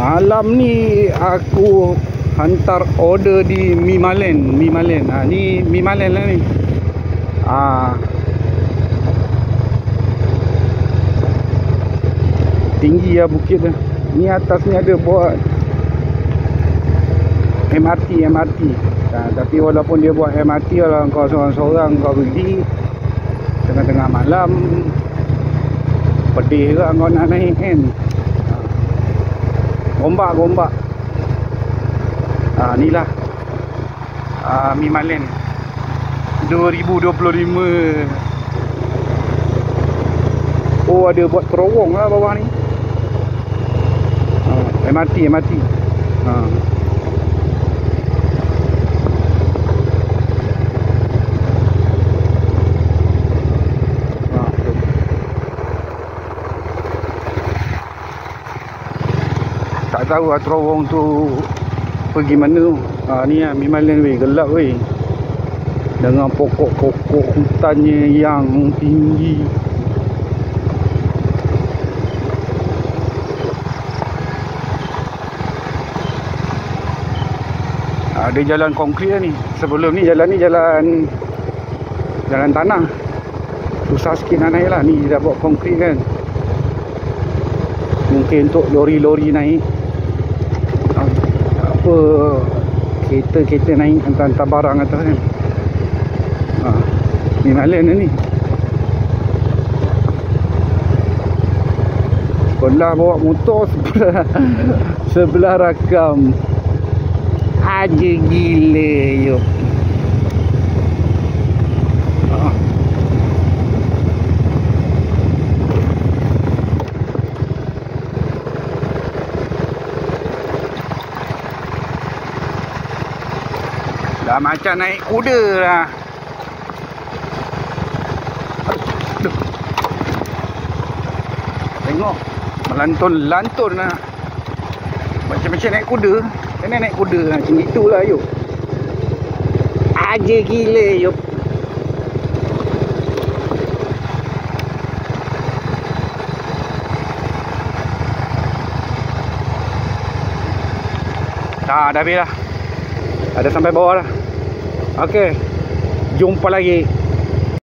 Malam ni aku hantar order di Mimalen. Ni Mimalen lah ni. Tinggi lah bukit dia. Ni atas ni ada buat MRT. Tapi walaupun dia buat MRT, kalau kau seorang-seorang kau pergi tengah-tengah malam, pedih juga kau nak naik kan. Gombak. Ni lah Mimalen 2025. Oh, ada buat terowong lah bawah ni. MRT. Tak tahu lah terowong tu pergi mana. Ni lah Mimalen weh, gelap weh. Dengan pokok-pokok hutannya yang tinggi. Ada jalan konkrit lah ni. Sebelum ni jalan tanah. Susah sikit nak naik lah. Ni dah buat konkrit kan. Mungkin untuk lori-lori naik, apa, kereta naik, hantar barang atas kan. Mimalen ni. Sebelah bawa motor, sebelah rakam. Aja gila yuk. Dah macam naik kuda lah. Tengok melantun lah. Macam-macam naik kuda. Kena naik kuda macam itulah yuk. Aja gila yuk. Dah habis dah. Ada sampai bawah dah. Okey. Jumpa lagi.